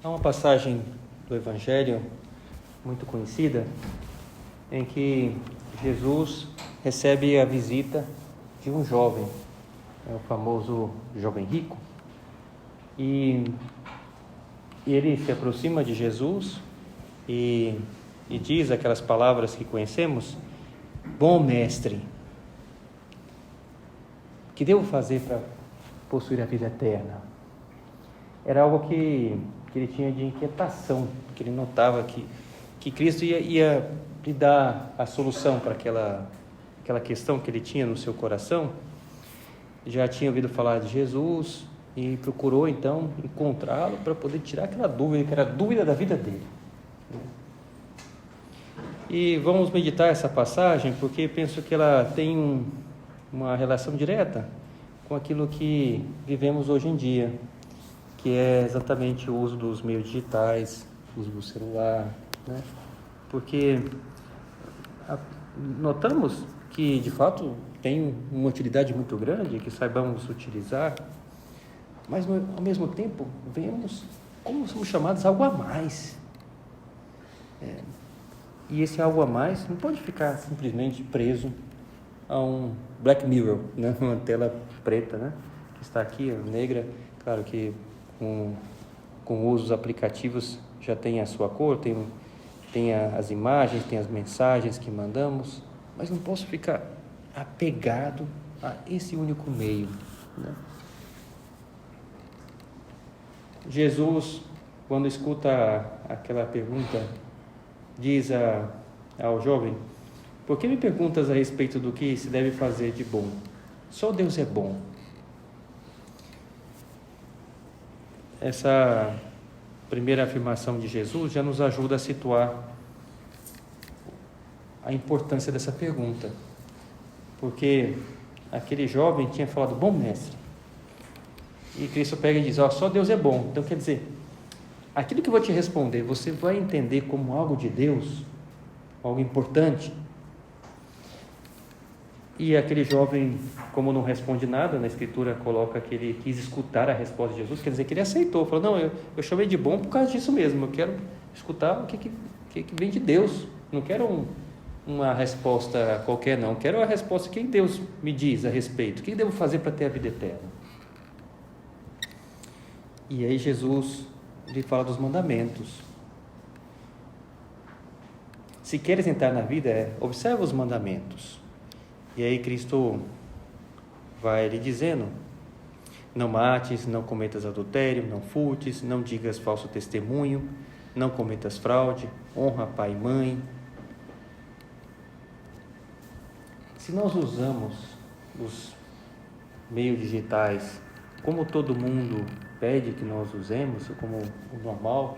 Há uma passagem do Evangelho muito conhecida em que Jesus recebe a visita de um jovem, o famoso jovem rico, e ele se aproxima de Jesus e diz aquelas palavras que conhecemos: bom mestre, o que devo fazer para possuir a vida eterna? Era algo que ele tinha de inquietação, que ele notava que Cristo ia lhe dar a solução para aquela questão que ele tinha no seu coração. Já tinha ouvido falar de Jesus e procurou então encontrá-lo para poder tirar aquela dúvida, que era a dúvida da vida dele. E vamos meditar essa passagem porque penso que ela tem uma relação direta com aquilo que vivemos hoje em dia, que é exatamente o uso dos meios digitais, o uso do celular, né? Porque notamos que, de fato, tem uma utilidade muito grande, que saibamos utilizar, mas, ao mesmo tempo, vemos como somos chamados a algo a mais. E esse algo a mais não pode ficar simplesmente preso a um Black Mirror, né? Uma tela preta, né? Que está aqui, negra. Claro que com o uso dos aplicativos já tem a sua cor, tem as imagens, tem as mensagens que mandamos, mas não posso ficar apegado a esse único meio, né? Jesus, quando escuta aquela pergunta, diz ao jovem: por que me perguntas a respeito do que se deve fazer de bom? Só Deus é bom. Essa primeira afirmação de Jesus já nos ajuda a situar a importância dessa pergunta, porque aquele jovem tinha falado bom mestre, e Cristo pega e diz: só Deus é bom. Então quer dizer, aquilo que eu vou te responder, você vai entender como algo de Deus, algo importante? E aquele jovem, como não responde nada, na Escritura coloca que ele quis escutar a resposta de Jesus, quer dizer que ele aceitou, falou: não, eu chamei de bom por causa disso mesmo, eu quero escutar o que vem de Deus, não quero uma resposta qualquer, não, quero a resposta que Deus me diz a respeito, o que devo fazer para ter a vida eterna. E aí Jesus lhe fala dos mandamentos. Se queres entrar na vida, observa os mandamentos. E aí Cristo vai lhe dizendo: não mates, não cometas adultério, não furtes, não digas falso testemunho, não cometas fraude, honra pai e mãe. Se nós usamos os meios digitais como todo mundo pede que nós usemos, como o normal,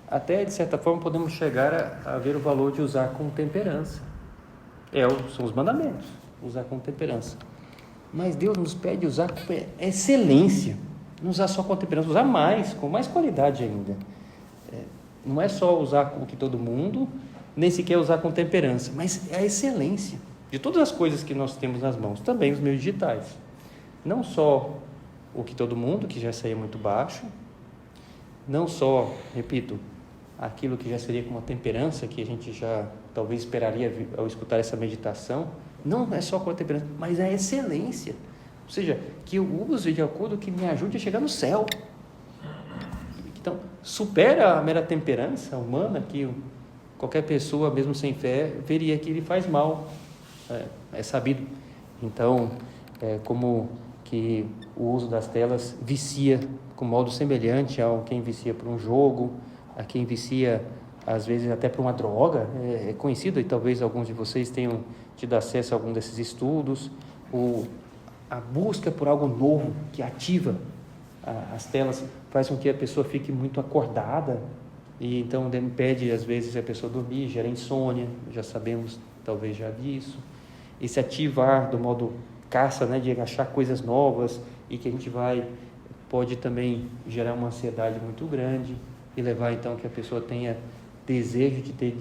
até de certa forma podemos chegar a ver o valor de usar com temperança. São os mandamentos, usar com temperança. Mas Deus nos pede usar com excelência, não usar só com temperança, usar mais, com mais qualidade ainda. Não é só usar com que todo mundo, nem sequer usar com temperança, mas é a excelência de todas as coisas que nós temos nas mãos, também os meios digitais. Não só o que todo mundo, que já seria muito baixo, não só, repito, aquilo que já seria com uma temperança, que a gente já talvez esperaria ao escutar essa meditação, não é só com a temperança, mas a excelência, ou seja, que eu use de acordo que me ajude a chegar no céu. Então, supera a mera temperança humana, que qualquer pessoa, mesmo sem fé, veria que ele faz mal, é sabido. Então, como que o uso das telas vicia com modo semelhante a quem vicia por um jogo, a quem vicia às vezes até por uma droga, é conhecido, e talvez alguns de vocês tenham tido acesso a algum desses estudos, a busca por algo novo que ativa as telas faz com que a pessoa fique muito acordada, e então impede às vezes a pessoa dormir, gera insônia, já sabemos talvez já disso, e se ativar do modo caça, né, de achar coisas novas, e que a gente pode também gerar uma ansiedade muito grande, e levar então que a pessoa tenha desejo de ter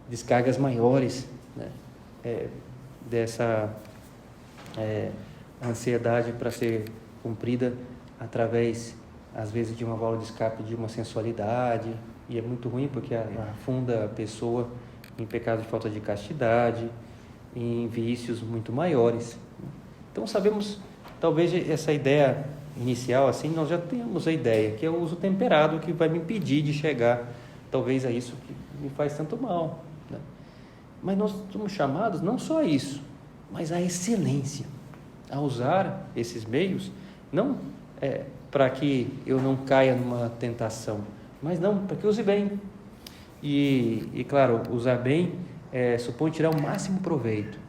descargas maiores, né, dessa ansiedade para ser cumprida através às vezes de uma válvula de escape de uma sensualidade, e é muito ruim porque afunda a pessoa em pecado de falta de castidade, em vícios muito maiores. Então sabemos, talvez essa ideia inicial, assim, nós já temos a ideia, que é o uso temperado que vai me impedir de chegar, talvez, a isso que me faz tanto mal, né? Mas nós somos chamados não só a isso, mas a excelência, a usar esses meios, não para que eu não caia numa tentação, mas não, para que eu use bem. E claro, usar bem supõe tirar o máximo proveito.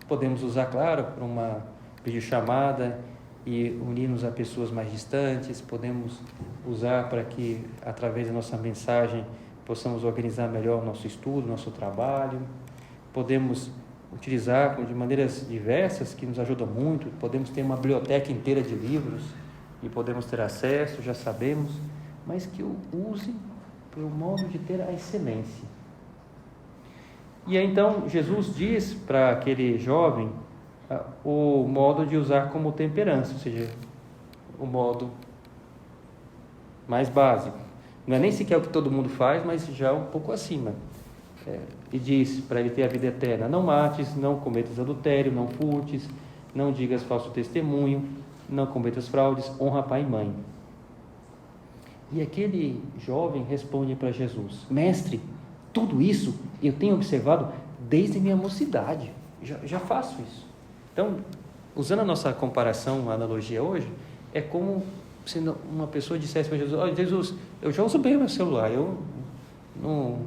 Podemos usar, claro, para uma videochamada e unir-nos a pessoas mais distantes, podemos usar para que, através da nossa mensagem, possamos organizar melhor o nosso estudo, nosso trabalho, podemos utilizar de maneiras diversas que nos ajudam muito, podemos ter uma biblioteca inteira de livros e podemos ter acesso, já sabemos, mas que o use pelo modo de ter a excelência. E aí, então, Jesus diz para aquele jovem o modo de usar como temperança, ou seja, o modo mais básico. Não é nem sequer o que todo mundo faz, mas já um pouco acima. E diz para ele ter a vida eterna: não mates, não cometas adultério, não furtes, não digas falso testemunho, não cometas fraudes, honra pai e mãe. E aquele jovem responde para Jesus: mestre, tudo isso eu tenho observado desde minha mocidade, já faço isso. Então, usando a nossa comparação, a analogia hoje, é como se uma pessoa dissesse para Jesus: olha, Jesus, eu já uso bem o meu celular, eu não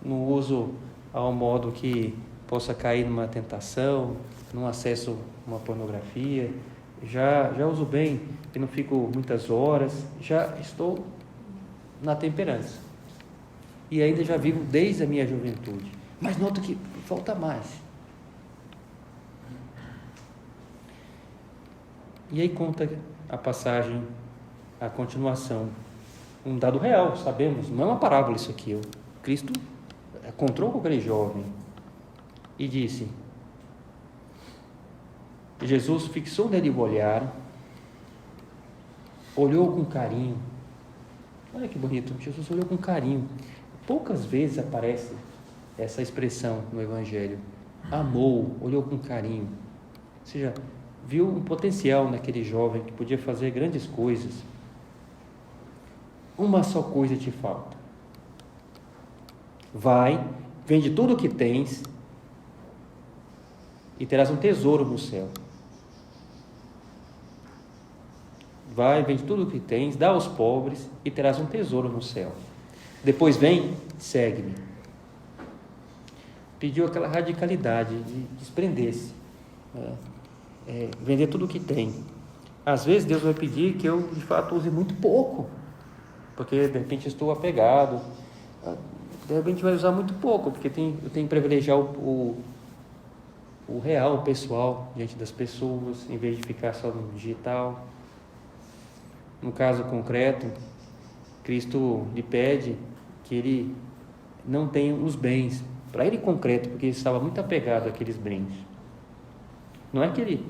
uso ao modo que possa cair numa tentação, num acesso a uma pornografia, já uso bem e não fico muitas horas, já estou na temperança. E ainda já vivo desde a minha juventude. Mas noto que falta mais. E aí conta a passagem, a continuação. Um dado real, sabemos, não é uma parábola isso aqui. Cristo encontrou com aquele jovem e disse: Jesus fixou nele o olhar, olhou com carinho. Olha que bonito, Jesus olhou com carinho. Poucas vezes aparece essa expressão no Evangelho. Amou, olhou com carinho. Ou seja, viu um potencial naquele jovem que podia fazer grandes coisas. Uma só coisa te falta. Vai, vende tudo o que tens e terás um tesouro no céu. Vai, vende tudo o que tens, dá aos pobres e terás um tesouro no céu. Depois vem, segue-me. Pediu aquela radicalidade de desprender-se, vender tudo o que tem. Às vezes Deus vai pedir que eu de fato use muito pouco, porque de repente estou apegado. De repente vai usar muito pouco, porque eu tenho que privilegiar o real, o pessoal, diante das pessoas, em vez de ficar só no digital. No caso concreto, Cristo lhe pede que ele não tenha os bens, para ele concreto, porque ele estava muito apegado àqueles bens. Não é que ele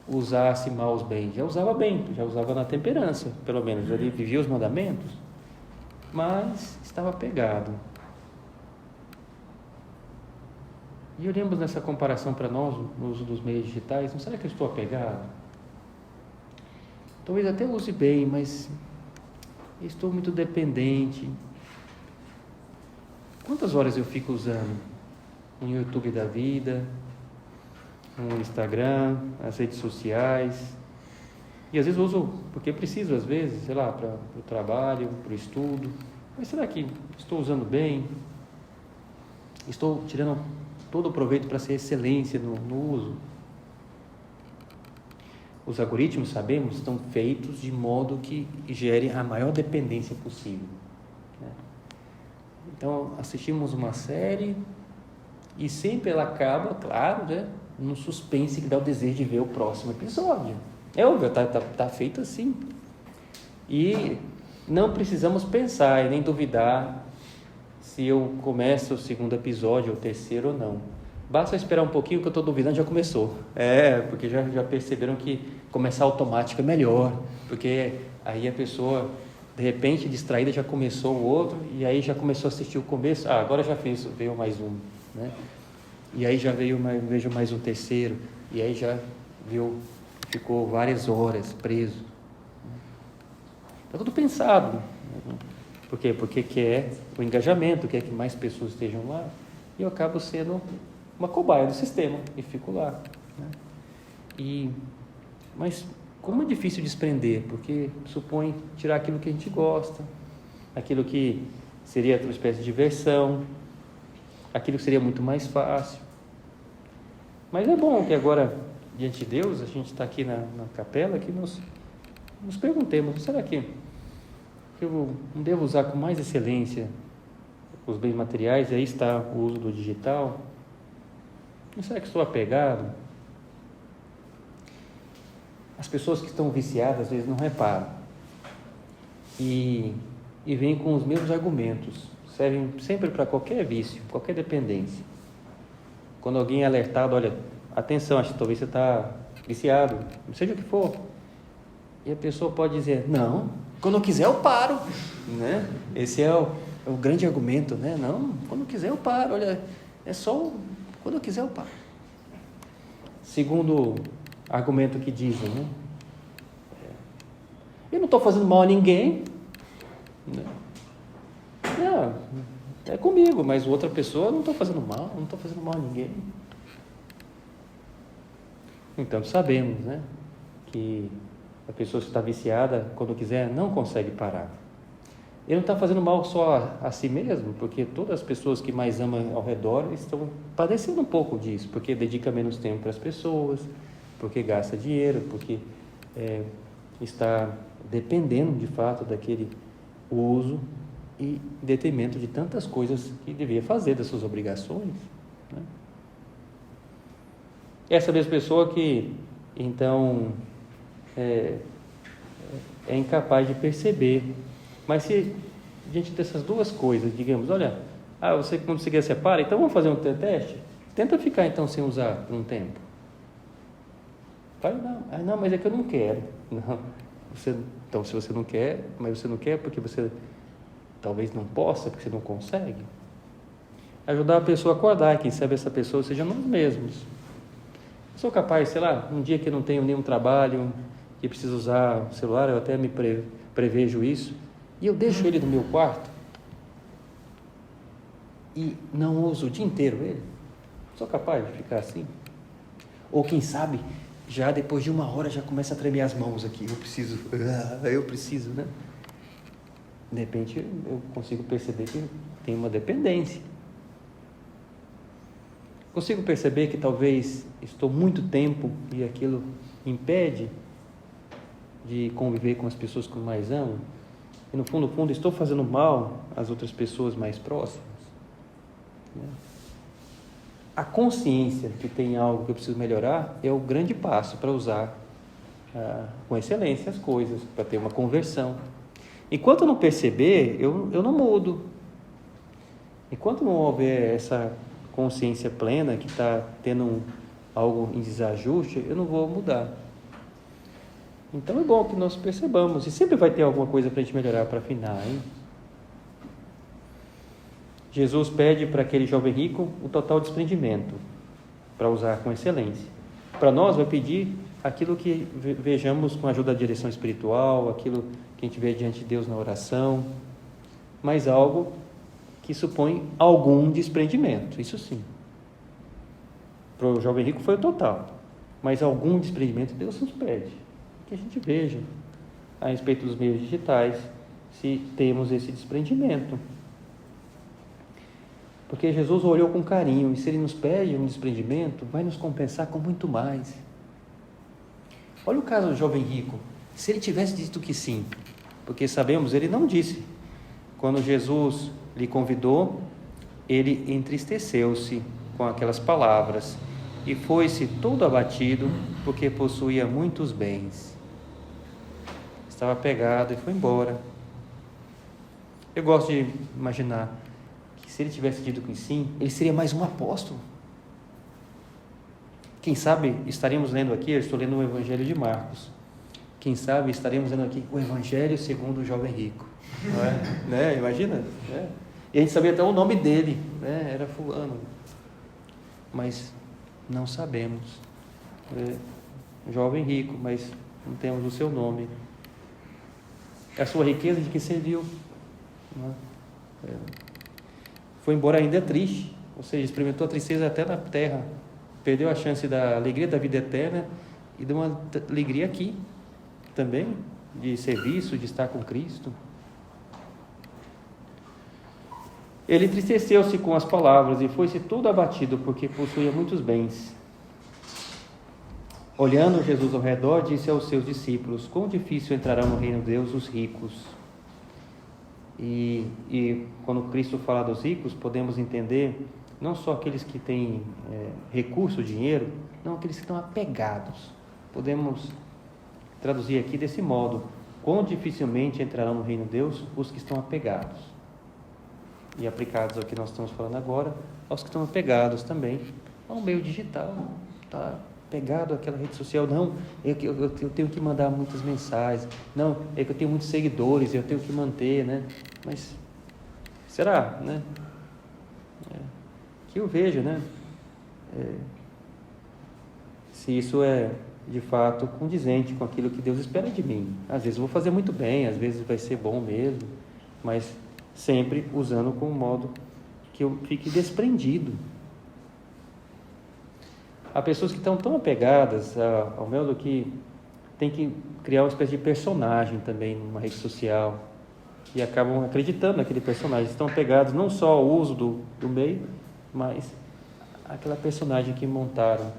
usasse mal os bens, já usava bem, já usava na temperança, pelo menos, ele vivia os mandamentos, mas estava apegado. E olhamos nessa comparação para nós, no uso dos meios digitais, não será que eu estou apegado? Talvez até use bem, mas estou muito dependente. Quantas horas eu fico usando um YouTube da vida, um Instagram, as redes sociais? E às vezes eu uso porque preciso, às vezes, sei lá, para o trabalho, para o estudo. Mas será que estou usando bem? Estou tirando todo o proveito para ser excelência no uso? Os algoritmos, sabemos, estão feitos de modo que gere a maior dependência possível, né? Então, assistimos uma série e sempre ela acaba, claro, né, num suspense que dá o desejo de ver o próximo episódio. É óbvio, tá feito assim. E não precisamos pensar e nem duvidar se eu começo o segundo episódio, ou o terceiro ou não. Basta esperar um pouquinho que eu estou duvidando, já começou. Porque já perceberam que começar automático é melhor, porque aí a pessoa, de repente, distraída, já começou o outro, e aí já começou a assistir o começo, agora já veio mais um, né? E aí já vejo mais um terceiro, e aí já ficou várias horas preso. Está tudo pensado. Por quê? Porque quer o engajamento, quer que mais pessoas estejam lá, e eu acabo sendo uma cobaia do sistema, e fico lá, né? Mas como é difícil desprender, porque supõe tirar aquilo que a gente gosta, aquilo que seria uma espécie de diversão, aquilo que seria muito mais fácil. Mas é bom que agora, diante de Deus, a gente está aqui na capela, que nos perguntemos, será que eu não devo usar com mais excelência os bens materiais? E aí está o uso do digital. Não será que estou apegado? As pessoas que estão viciadas, às vezes, não reparam. E vêm com os mesmos argumentos. Servem sempre para qualquer vício, qualquer dependência. Quando alguém é alertado, olha, atenção, acho que talvez você está viciado, seja o que for. E a pessoa pode dizer, não, quando eu quiser eu paro, né? Esse é o grande argumento, né? Não, quando eu quiser eu paro, olha, é só quando eu quiser eu paro. Segundo argumento que dizem, né? Eu não estou fazendo mal a ninguém, né? Não, é comigo, mas outra pessoa não estou fazendo mal, não estou fazendo mal a ninguém. Então sabemos, né, que a pessoa que está viciada, quando quiser, não consegue parar. Ele não está fazendo mal só a si mesmo, porque todas as pessoas que mais amam ao redor estão padecendo um pouco disso, porque dedica menos tempo para as pessoas, porque gasta dinheiro, porque está dependendo de fato daquele uso e em detrimento de tantas coisas que devia fazer, das suas obrigações, né? Essa mesma pessoa que, então, é incapaz de perceber. Mas se, diante dessas duas coisas, digamos, olha, você quando se quer separa, então vamos fazer um teste? Tenta ficar, então, sem usar por um tempo. Não, mas é que eu não quero. Não, então, se você não quer, mas você não quer porque você talvez não possa, porque você não consegue. Ajudar a pessoa a acordar, quem sabe essa pessoa seja nós mesmos. Sou capaz, sei lá, um dia que eu não tenho nenhum trabalho, que preciso usar o celular, eu até me prevejo isso, e eu deixo ele no meu quarto e não uso o dia inteiro ele. Sou capaz de ficar assim? Ou quem sabe, já depois de 1 hora já começa a tremer as mãos aqui, eu preciso, né? De repente eu consigo perceber que tem uma dependência. Consigo perceber que talvez estou muito tempo e aquilo impede de conviver com as pessoas que eu mais amo. E no fundo estou fazendo mal às outras pessoas mais próximas. A consciência que tem algo que eu preciso melhorar é o grande passo para usar com excelência as coisas, para ter uma conversão. Enquanto eu não perceber, eu não mudo. Enquanto não houver essa consciência plena que está tendo algo em desajuste, eu não vou mudar. Então é bom que nós percebamos, e sempre vai ter alguma coisa para a gente melhorar, para afinar, hein? Jesus pede para aquele jovem rico o total desprendimento, para usar com excelência. Para nós vai pedir aquilo que vejamos com a ajuda da direção espiritual, aquilo que a gente vê diante de Deus na oração, mas algo que supõe algum desprendimento, isso sim. Para o jovem rico foi o total, mas algum desprendimento Deus nos pede, que a gente veja a respeito dos meios digitais, se temos esse desprendimento. Porque Jesus olhou com carinho, e se Ele nos pede um desprendimento, vai nos compensar com muito mais. Olha o caso do jovem rico, se ele tivesse dito que sim, porque sabemos, ele não disse. Quando Jesus lhe convidou, ele entristeceu-se com aquelas palavras e foi-se todo abatido, porque possuía muitos bens. Estava apegado e foi embora. Eu gosto de imaginar que se ele tivesse dito que sim, ele seria mais um apóstolo. Quem sabe estaremos lendo aqui, eu estou lendo o Evangelho de Marcos. Quem sabe estaremos lendo aqui o Evangelho segundo o jovem rico. Não é? Né? Imagina? Né? E a gente sabia até o nome dele, né? Era fulano. Mas não sabemos. Jovem rico, mas não temos o seu nome. A sua riqueza de que serviu. Não é? Foi embora ainda triste, ou seja, experimentou a tristeza até na terra. Perdeu a chance da alegria da vida eterna e de uma alegria aqui também, de serviço, de estar com Cristo. Ele entristeceu-se com as palavras e foi-se todo abatido, porque possuía muitos bens. Olhando Jesus ao redor, disse aos seus discípulos: quão difícil entrarão no reino de Deus os ricos. E quando Cristo fala dos ricos, podemos entender não só aqueles que têm recurso, dinheiro, não, aqueles que estão apegados. Podemos traduzir aqui desse modo: quão dificilmente entrarão no reino de Deus os que estão apegados. E aplicados ao que nós estamos falando agora, aos que estão apegados também ao meio digital. Está pegado àquela rede social. Não, eu tenho que mandar muitas mensagens. Não, é que eu tenho muitos seguidores, eu tenho que manter, né? Mas será, né? Que eu vejo, né? Se isso é de fato condizente com aquilo que Deus espera de mim. Às vezes eu vou fazer muito bem, às vezes vai ser bom mesmo, mas sempre usando com um modo que eu fique desprendido. Há pessoas que estão tão apegadas ao modo que tem que criar uma espécie de personagem também numa rede social e acabam acreditando naquele personagem. Estão apegados não só ao uso do meio, mas aquela personagem que montaram.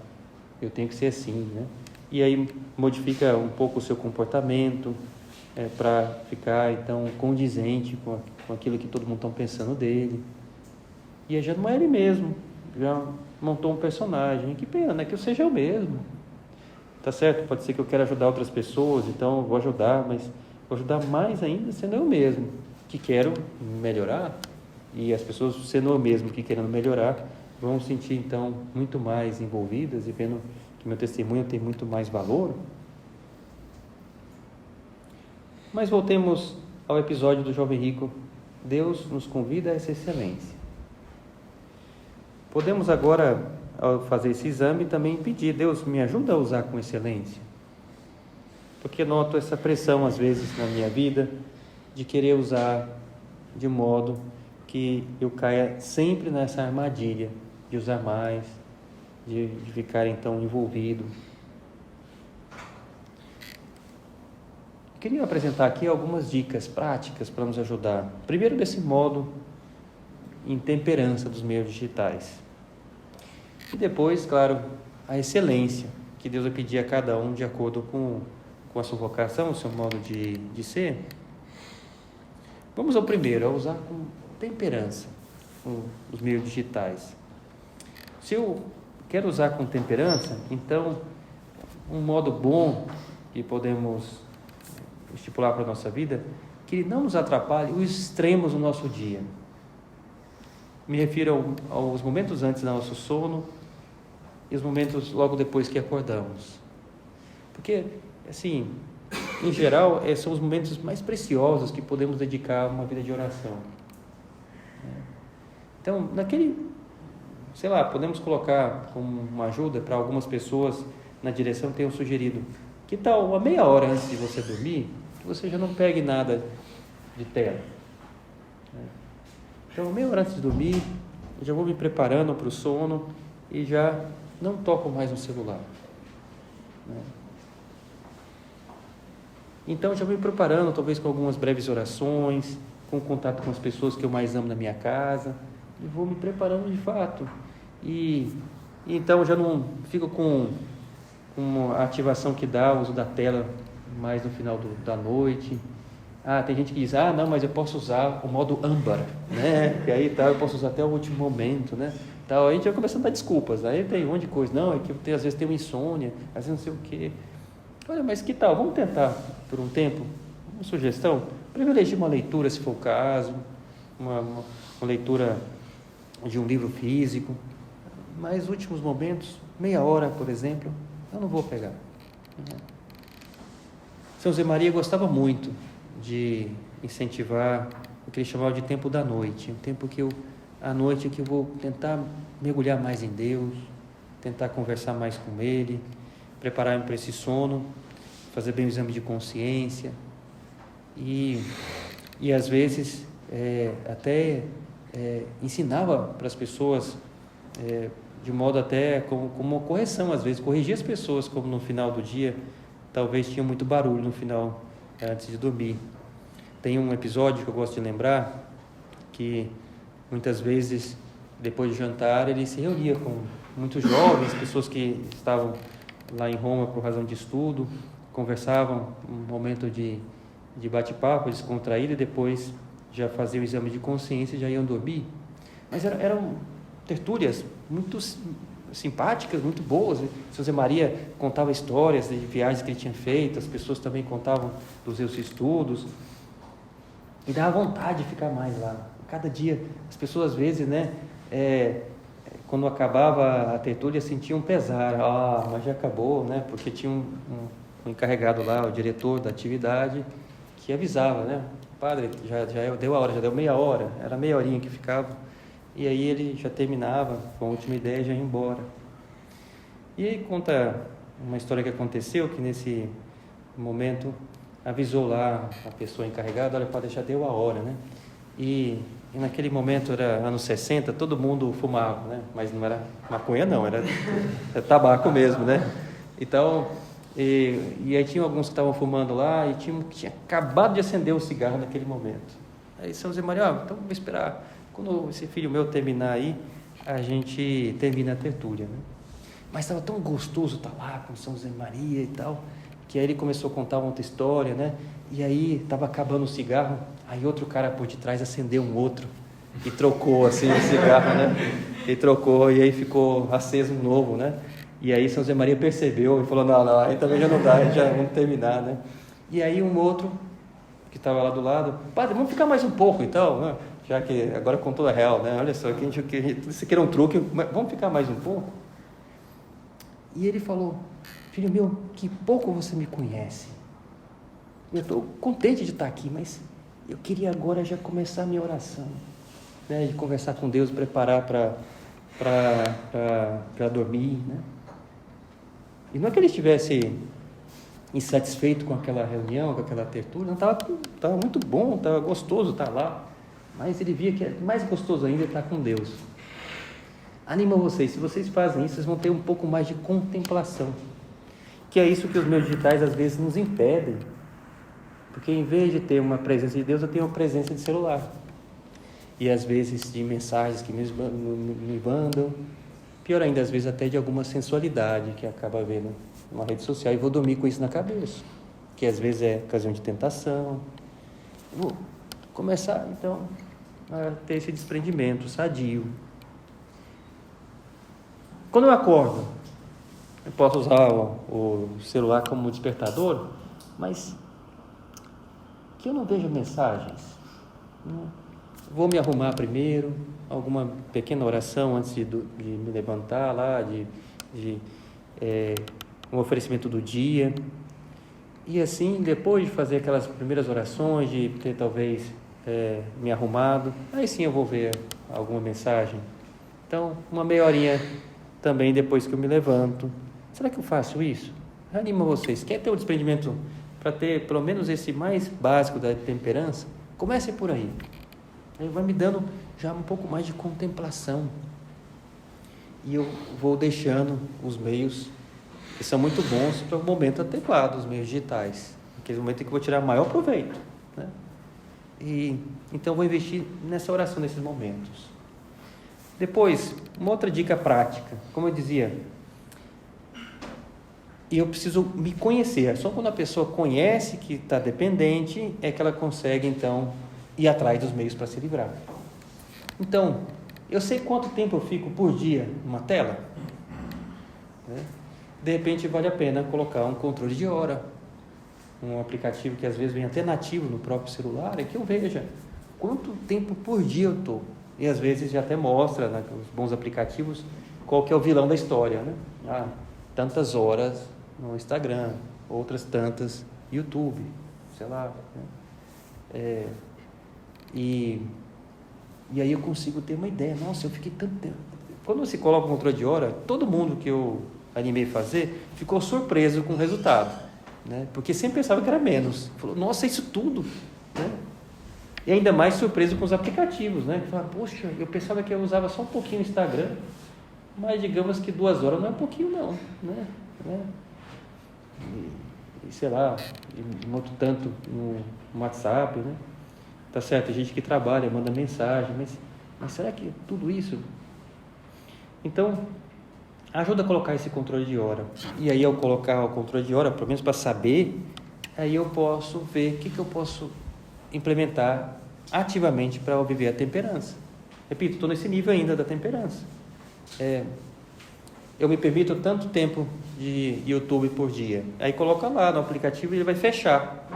Eu tenho que ser assim, né? E aí modifica um pouco o seu comportamento para ficar então condizente com aquilo que todo mundo está pensando dele. E aí já não é ele mesmo, já montou um personagem. Que pena, né? Que eu seja eu mesmo. Tá certo? Pode ser que eu quero ajudar outras pessoas, então eu vou ajudar, mas vou ajudar mais ainda sendo eu mesmo, que quero melhorar. E as pessoas sendo eu mesmo que querendo melhorar vão se sentir então muito mais envolvidas e vendo que meu testemunho tem muito mais valor. Mas voltemos ao episódio do jovem rico. Deus nos convida a essa excelência. Podemos agora, ao fazer esse exame, também pedir: Deus, me ajuda a usar com excelência. Porque noto essa pressão às vezes na minha vida de querer usar de modo que eu caia sempre nessa armadilha de usar mais, de ficar então envolvido. Queria apresentar aqui algumas dicas práticas para nos ajudar. Primeiro, desse modo, em temperança dos meios digitais. E depois, claro, a excelência que Deus vai pedir a cada um de acordo com a sua vocação, o seu modo de ser. Vamos ao primeiro, a usar com temperança os meios digitais. Se eu quero usar com temperança, então um modo bom que podemos estipular para a nossa vida, que ele não nos atrapalhe os extremos do nosso dia. Me refiro aos momentos antes do nosso sono e os momentos logo depois que acordamos. Porque, assim, em geral, são os momentos mais preciosos que podemos dedicar a uma vida de oração. Então, podemos colocar como uma ajuda para algumas pessoas na direção que tenham sugerido: que tal uma meia hora antes de você dormir, que você já não pegue nada de tela? Então, meia hora antes de dormir, eu já vou me preparando para o sono e já não toco mais no celular. Então, já vou me preparando, talvez com algumas breves orações, com contato com as pessoas que eu mais amo na minha casa, e vou me preparando de fato. E então, já não fico com a ativação que dá o uso da tela mais no final da noite. Tem gente que diz: não, mas eu posso usar o modo âmbar, né? E aí eu posso usar até o último momento, né? Aí a gente vai começando a dar desculpas. Aí tem um monte de coisa. Não, é que às vezes tenho insônia, às vezes não sei o quê. Olha, mas que tal? Vamos tentar por um tempo? Uma sugestão: privilegie uma leitura, se for o caso, uma leitura de um livro físico. mas últimos momentos, meia hora, por exemplo, eu não vou pegar. São José Maria gostava muito de incentivar o que ele chamava de tempo da noite, um tempo à noite que eu vou tentar mergulhar mais em Deus, tentar conversar mais com Ele, preparar-me para esse sono, fazer bem o exame de consciência e às vezes até ensinava para as pessoas de modo até como uma correção, às vezes corrigir as pessoas, como no final do dia talvez tinha muito barulho no final, antes de dormir. Tem um episódio que eu gosto de lembrar, que muitas vezes depois de jantar ele se reunia com muitos jovens, pessoas que estavam lá em Roma por razão de estudo, conversavam, um momento de bate-papo, descontraído, e depois já faziam o exame de consciência e já iam dormir. Mas eram tertúlias muito simpáticas, muito boas. São José Maria contava histórias de viagens que ele tinha feito, as pessoas também contavam dos seus estudos, e dava vontade de ficar mais lá. Cada dia, as pessoas às vezes, quando acabava a tertúlia, sentiam um pesar, mas já acabou, porque tinha um encarregado lá, o diretor da atividade, que avisava, padre, já deu a hora, já deu meia hora, era meia horinha que ficava, e aí ele já terminava com a última ideia e já ia embora. E aí conta uma história que aconteceu, que nesse momento avisou lá a pessoa encarregada, olha, pode deixar, deu a hora, E naquele momento, era anos 60, todo mundo fumava, mas não era maconha não, era tabaco mesmo, Então, e aí tinha alguns que estavam fumando lá, e tinha um que tinha acabado de acender o cigarro naquele momento. Aí São José Maria, então vamos esperar, quando esse filho meu terminar aí, a gente termina a tertúlia, Mas estava tão gostoso estar lá com São José Maria e tal, que aí ele começou a contar uma outra história, E aí estava acabando o cigarro, aí outro cara por detrás acendeu um outro e trocou assim o cigarro, E trocou, e aí ficou aceso um novo, E aí São José Maria percebeu e falou, não, aí também já não dá, já vamos terminar, E aí um outro que estava lá do lado, padre, vamos ficar mais um pouco então, já que agora contou a real, Olha só, isso aqui era um truque, mas vamos ficar mais um pouco? E ele falou, filho meu, que pouco você me conhece. Eu estou contente de estar aqui, mas eu queria agora já começar a minha oração, de conversar com Deus, preparar para dormir, E não é que ele estivesse insatisfeito com aquela reunião, com aquela tertúlia, não, estava muito bom, estava gostoso estar lá, mas ele via que é mais gostoso ainda estar com Deus. Animo vocês, se vocês fazem isso, vocês vão ter um pouco mais de contemplação, que é isso que os meus digitais às vezes nos impedem, porque em vez de ter uma presença de Deus, eu tenho uma presença de celular, e às vezes de mensagens que me mandam, pior ainda, às vezes até de alguma sensualidade que acaba vendo numa rede social, e vou dormir com isso na cabeça, que às vezes é ocasião de tentação. Vou começar então a ter esse desprendimento sadio. Quando eu acordo, eu posso usar o celular como despertador, mas que eu não veja mensagens, Vou me arrumar primeiro, alguma pequena oração antes de me levantar lá, um oferecimento do dia, e assim, depois de fazer aquelas primeiras orações, de ter talvez me arrumado, aí sim eu vou ver alguma mensagem. Então, uma meia horinha também depois que eu me levanto. Será que eu faço isso? Animo vocês. Quer ter um desprendimento para ter pelo menos esse mais básico da temperança? Comece por aí. Aí vai me dando já um pouco mais de contemplação. E eu vou deixando os meios que são muito bons para o momento adequado, os meios digitais. Aquele momento em que eu vou tirar maior proveito. E então eu vou investir nessa oração nesses momentos. Depois, uma outra dica prática, como eu dizia, eu preciso me conhecer. Só quando a pessoa conhece que está dependente é que ela consegue então ir atrás dos meios para se livrar. Então, eu sei quanto tempo eu fico por dia numa tela, De repente vale a pena colocar um controle de hora, um aplicativo que às vezes vem até nativo no próprio celular, e que eu veja quanto tempo por dia eu estou. E às vezes já até mostra, os bons aplicativos, qual que é o vilão da história, né? Tantas horas no Instagram, outras tantas YouTube, sei lá, né? E aí eu consigo ter uma ideia. Nossa, eu fiquei tanto tempo. Quando você coloca o controle de hora, todo mundo que eu animei a fazer ficou surpreso com o resultado, né? Porque sempre pensava que era menos. Falou, nossa, isso tudo, né? E ainda mais surpreso com os aplicativos, né? Fala, poxa, eu pensava que eu usava só um pouquinho o Instagram, mas digamos que 2 horas não é pouquinho não, né? E sei lá, um outro tanto no WhatsApp, né? Tá certo, tem gente que trabalha, manda mensagem, mas será que tudo isso? Então, ajuda a colocar esse controle de hora. E aí, ao colocar o controle de hora, pelo menos para saber, aí eu posso ver o que eu posso implementar ativamente para eu viver a temperança. Repito, estou nesse nível ainda da temperança. Eu me permito tanto tempo de YouTube por dia. Aí coloca lá no aplicativo e ele vai fechar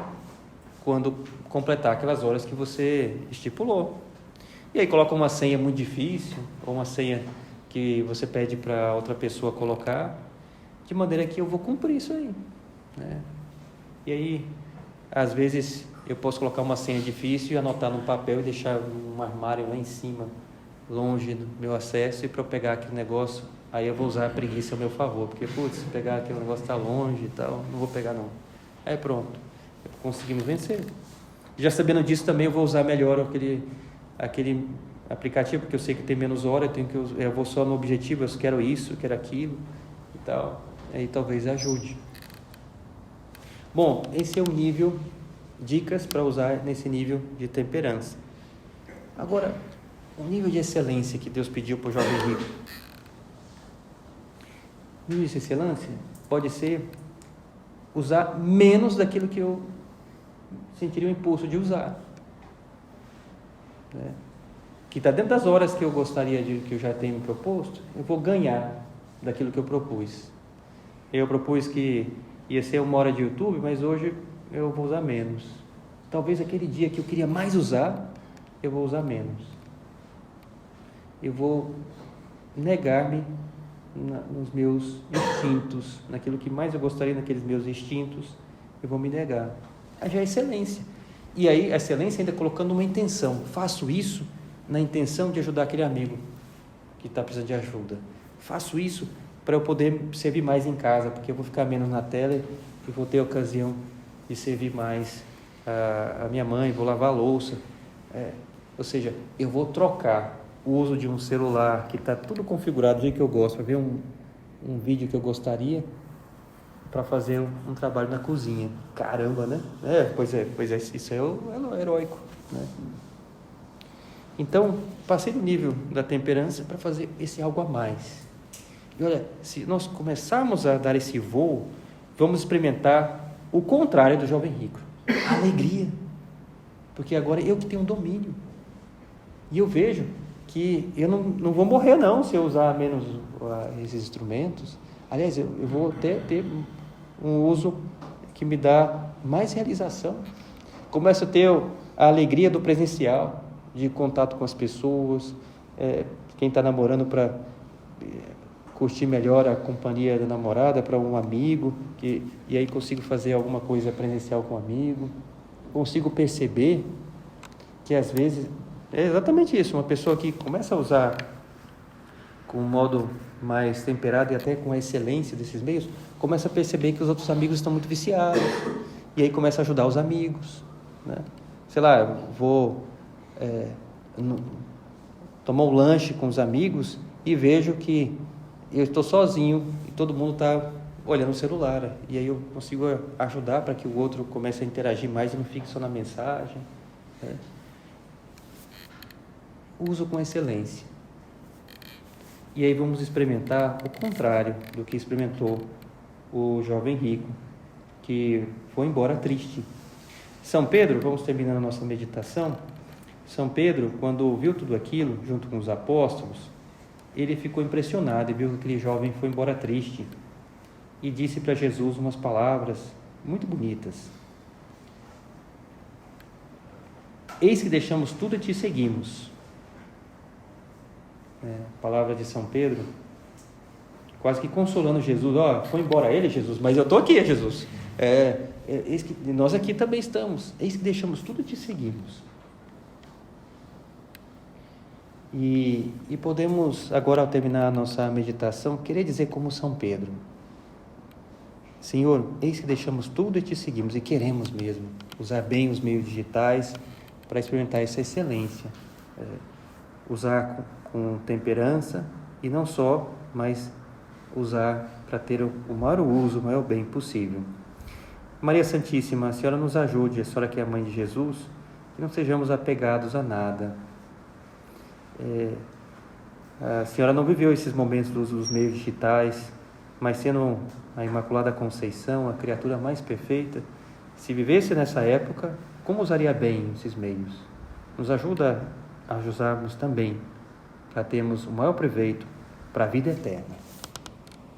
quando completar aquelas horas que você estipulou. E aí coloca uma senha muito difícil, ou uma senha que você pede para outra pessoa colocar, de maneira que eu vou cumprir isso aí, né? E aí, às vezes, eu posso colocar uma senha difícil e anotar num papel e deixar num armário lá em cima, longe do meu acesso, e para eu pegar aquele negócio, aí eu vou usar a preguiça ao meu favor, porque, se pegar aquele negócio está longe e tal, não vou pegar não. Aí pronto, conseguimos vencer. Já sabendo disso também, eu vou usar melhor aquele aplicativo, porque eu sei que tem menos hora, eu vou só no objetivo, eu quero isso, eu quero aquilo e tal, aí talvez ajude. Bom, esse é o nível, dicas para usar nesse nível de temperança. Agora, o nível de excelência que Deus pediu para o jovem rico. O nível de excelência pode ser usar menos daquilo que eu sentiria o impulso de usar, né? Que está dentro das horas que eu gostaria que eu já tenho me proposto, eu vou ganhar daquilo que eu propus. Eu propus que ia ser 1 hora de YouTube, mas hoje eu vou usar menos. Talvez aquele dia que eu queria mais usar, eu vou usar menos. Eu vou negar-me nos meus instintos, naquilo que mais eu gostaria, naqueles meus instintos, eu vou me negar. Aí já é excelência. E aí a excelência ainda colocando uma intenção. Faço isso na intenção de ajudar aquele amigo que está precisando de ajuda. Faço isso para eu poder servir mais em casa, porque eu vou ficar menos na tela e vou ter a ocasião de servir mais a minha mãe, vou lavar a louça. Ou seja, eu vou trocar o uso de um celular que está tudo configurado do jeito que eu gosto, para ver um vídeo que eu gostaria, para fazer um trabalho na cozinha. Caramba, né? Pois é, isso é o heróico, né? Então, passei do nível da temperança para fazer esse algo a mais. E olha, se nós começarmos a dar esse voo, vamos experimentar o contrário do jovem rico. A alegria. Porque agora eu que tenho domínio. E eu vejo que eu não vou morrer não se eu usar menos esses instrumentos. Aliás, eu vou ter um uso que me dá mais realização. Começo a ter a alegria do presencial, de contato com as pessoas, quem está namorando para curtir melhor a companhia da namorada, para um amigo, e aí consigo fazer alguma coisa presencial com um amigo, consigo perceber que às vezes é exatamente isso, uma pessoa que começa a usar com um modo mais temperado e até com a excelência desses meios, começa a perceber que os outros amigos estão muito viciados, e aí começa a ajudar os amigos, né? Sei lá, eu vou tomar um lanche com os amigos e vejo que eu estou sozinho e todo mundo está olhando o celular, e aí eu consigo ajudar para que o outro comece a interagir mais e não fique só na mensagem, né? Uso com excelência. E aí vamos experimentar o contrário do que experimentou o jovem rico, que foi embora triste. São Pedro, vamos terminando a nossa meditação. São Pedro, quando viu tudo aquilo, junto com os apóstolos, ele ficou impressionado e viu que aquele jovem foi embora triste e disse para Jesus umas palavras muito bonitas. Eis que deixamos tudo e te seguimos. Palavra de São Pedro, quase que consolando Jesus. Foi embora ele, Jesus, mas eu estou aqui, Jesus. Eis que nós aqui também estamos. Eis que deixamos tudo e te seguimos. E podemos, agora ao terminar a nossa meditação, querer dizer como São Pedro: Senhor, eis que deixamos tudo e te seguimos, e queremos mesmo usar bem os meios digitais para experimentar essa excelência, usar com temperança, e não só, mas usar para ter o maior uso, o maior bem possível. Maria Santíssima, a Senhora nos ajude, a Senhora que é a Mãe de Jesus, que não sejamos apegados a nada. A Senhora não viveu esses momentos dos meios digitais, mas sendo a Imaculada Conceição, a criatura mais perfeita, se vivesse nessa época, como usaria bem esses meios? Nos ajuda a usarmos também, para termos o maior proveito para a vida eterna.